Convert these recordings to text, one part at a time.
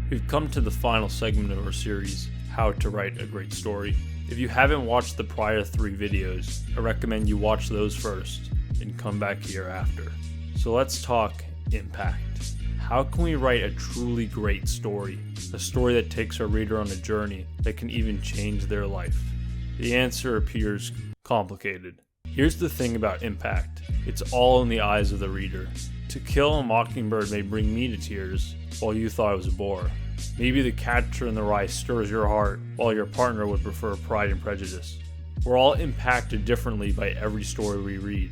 We've come to the final segment of our series, How to Write a Great Story. If you haven't watched the prior 3 videos, I recommend you watch those first and come back here after. So let's talk impact. How can we write a truly great story? A story that takes our reader on a journey that can even change their life? The answer appears complicated. Here's the thing about impact. It's all in the eyes of the reader. To Kill a Mockingbird may bring me to tears, while you thought it was a bore. Maybe The Catcher in the Rye stirs your heart, while your partner would prefer Pride and Prejudice. We're all impacted differently by every story we read,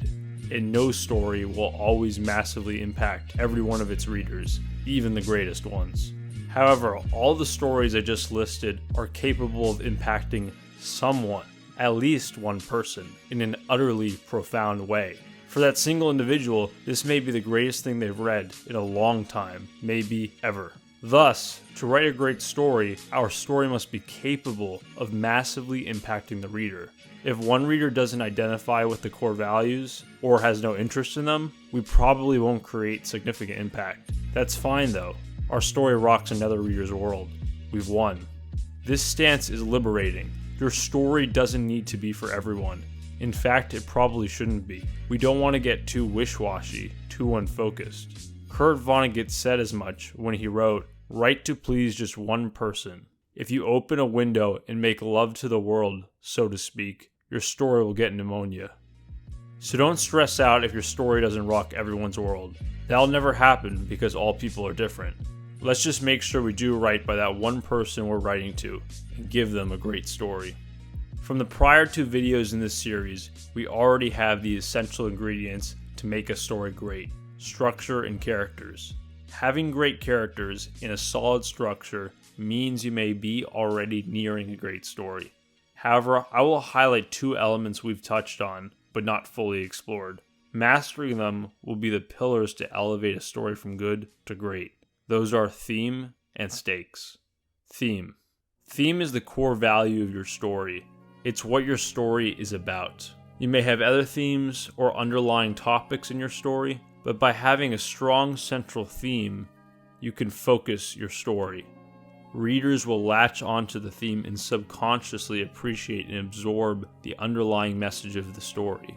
and no story will always massively impact every one of its readers, even the greatest ones. However, all the stories I just listed are capable of impacting someone, at least one person, in an utterly profound way. For that single individual, this may be the greatest thing they've read in a long time, maybe ever. Thus, to write a great story, our story must be capable of massively impacting the reader. If one reader doesn't identify with the core values, or has no interest in them, we probably won't create significant impact. That's fine though. Our story rocks another reader's world. We've won. This stance is liberating. Your story doesn't need to be for everyone. In fact, it probably shouldn't be. We don't want to get too wish-washy, too unfocused. Kurt Vonnegut said as much when he wrote, "Write to please just one person. If you open a window and make love to the world, so to speak, your story will get pneumonia." So don't stress out if your story doesn't rock everyone's world. That'll never happen because all people are different. Let's just make sure we do right by that one person we're writing to and give them a great story. From the prior 2 videos in this series, we already have the essential ingredients to make a story great: structure and characters. Having great characters in a solid structure means you may be already nearing a great story. However, I will highlight 2 elements we've touched on, but not fully explored. Mastering them will be the pillars to elevate a story from good to great. Those are theme and stakes. Theme. Theme is the core value of your story. It's what your story is about. You may have other themes or underlying topics in your story, but by having a strong central theme, you can focus your story. Readers will latch onto the theme and subconsciously appreciate and absorb the underlying message of the story,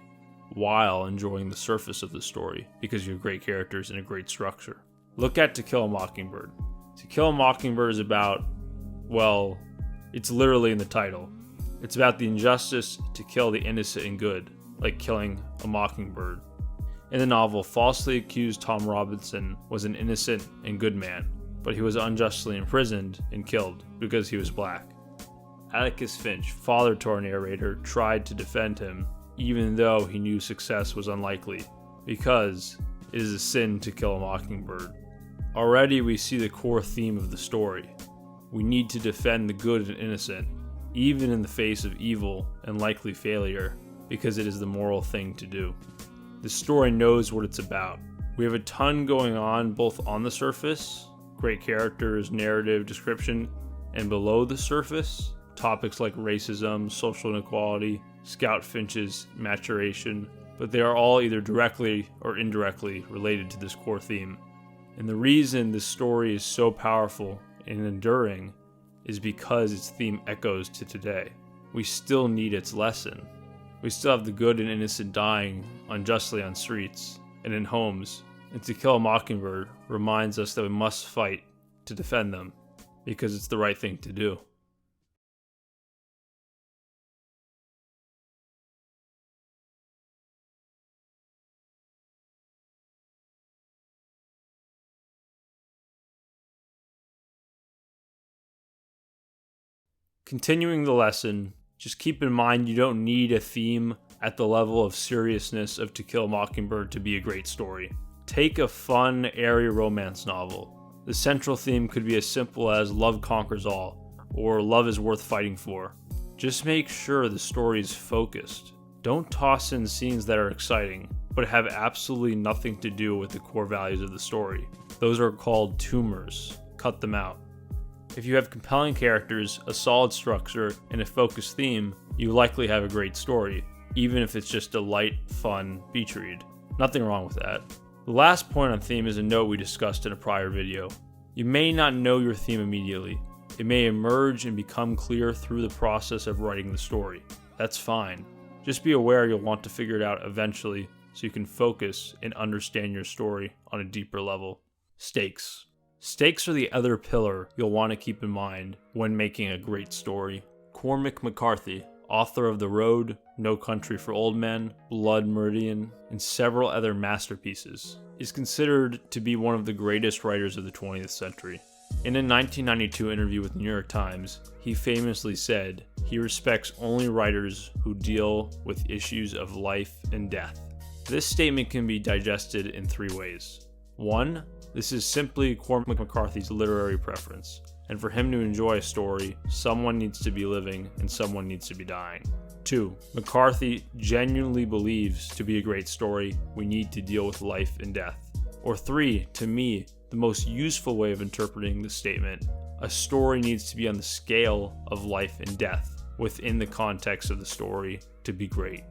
while enjoying the surface of the story because you have great characters and a great structure. Look at To Kill a Mockingbird. To Kill a Mockingbird is about, well, it's literally in the title. It's about the injustice to kill the innocent and good, like killing a mockingbird. In the novel, falsely accused Tom Robinson was an innocent and good man, but he was unjustly imprisoned and killed because he was black. Atticus Finch, father to our narrator, tried to defend him, even though he knew success was unlikely, because it is a sin to kill a mockingbird. Already we see the core theme of the story. We need to defend the good and innocent, even in the face of evil and likely failure, because it is the moral thing to do. The story knows what it's about. We have a ton going on both on the surface, great characters, narrative, description, and below the surface, topics like racism, social inequality, Scout Finch's maturation, but they are all either directly or indirectly related to this core theme. And the reason this story is so powerful and enduring is because its theme echoes to today. We still need its lesson. We still have the good and innocent dying unjustly on streets and in homes, and To Kill a Mockingbird reminds us that we must fight to defend them because it's the right thing to do. Continuing the lesson, just keep in mind you don't need a theme at the level of seriousness of To Kill a Mockingbird to be a great story. Take a fun, airy romance novel. The central theme could be as simple as love conquers all, or love is worth fighting for. Just make sure the story is focused. Don't toss in scenes that are exciting, but have absolutely nothing to do with the core values of the story. Those are called tumors. Cut them out. If you have compelling characters, a solid structure, and a focused theme, you likely have a great story, even if it's just a light, fun beach read. Nothing wrong with that. The last point on theme is a note we discussed in a prior video. You may not know your theme immediately. It may emerge and become clear through the process of writing the story. That's fine. Just be aware you'll want to figure it out eventually so you can focus and understand your story on a deeper level. Stakes. Stakes are the other pillar you'll want to keep in mind when making a great story. Cormac McCarthy, author of The Road, No Country for Old Men, Blood Meridian, and several other masterpieces, is considered to be one of the greatest writers of the 20th century. In a 1992 interview with the New York Times, he famously said he respects only writers who deal with issues of life and death. This statement can be digested in three ways. 1. This is simply Cormac McCarthy's literary preference, and for him to enjoy a story, someone needs to be living and someone needs to be dying. 2. McCarthy genuinely believes to be a great story, we need to deal with life and death. Or 3, to me, the most useful way of interpreting the statement, a story needs to be on the scale of life and death within the context of the story to be great.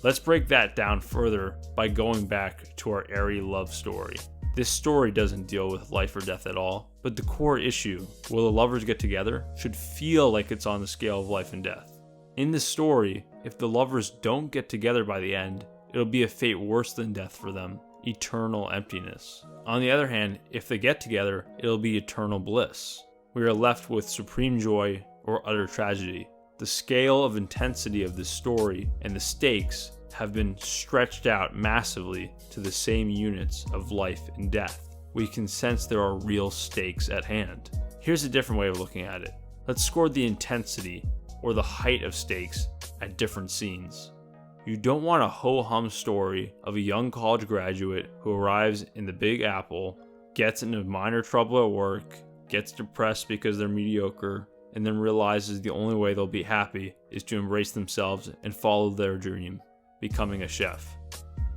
Let's break that down further by going back to our airy love story. This story doesn't deal with life or death at all, but the core issue, will the lovers get together, should feel like it's on the scale of life and death. In this story, if the lovers don't get together by the end, it'll be a fate worse than death for them, eternal emptiness. On the other hand, if they get together, it'll be eternal bliss. We are left with supreme joy or utter tragedy. The scale of intensity of this story and the stakes have been stretched out massively to the same units of life and death. We can sense there are real stakes at hand. Here's a different way of looking at it. Let's score the intensity or the height of stakes at different scenes. You don't want a ho-hum story of a young college graduate who arrives in the Big Apple, gets into minor trouble at work, gets depressed because they're mediocre, and then realizes the only way they'll be happy is to embrace themselves and follow their dream, becoming a chef.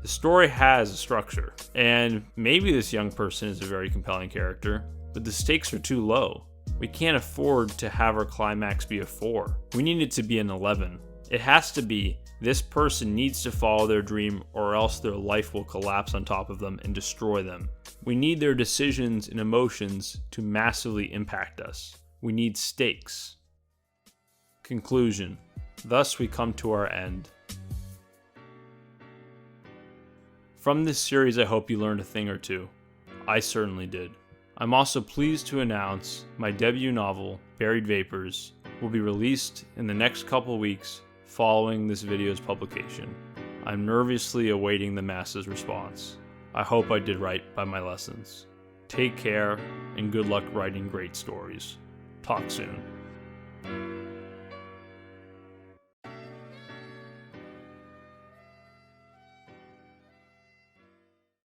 The story has a structure, and maybe this young person is a very compelling character, but the stakes are too low. We can't afford to have our climax be a 4. We need it to be an 11. It has to be, this person needs to follow their dream or else their life will collapse on top of them and destroy them. We need their decisions and emotions to massively impact us. We need stakes. Conclusion. Thus we come to our end. From this series, I hope you learned a thing or two. I certainly did. I'm also pleased to announce my debut novel, Buried Vapors, will be released in the next couple weeks following this video's publication. I'm nervously awaiting the masses' response. I hope I did right by my lessons. Take care, and good luck writing great stories. Talk soon.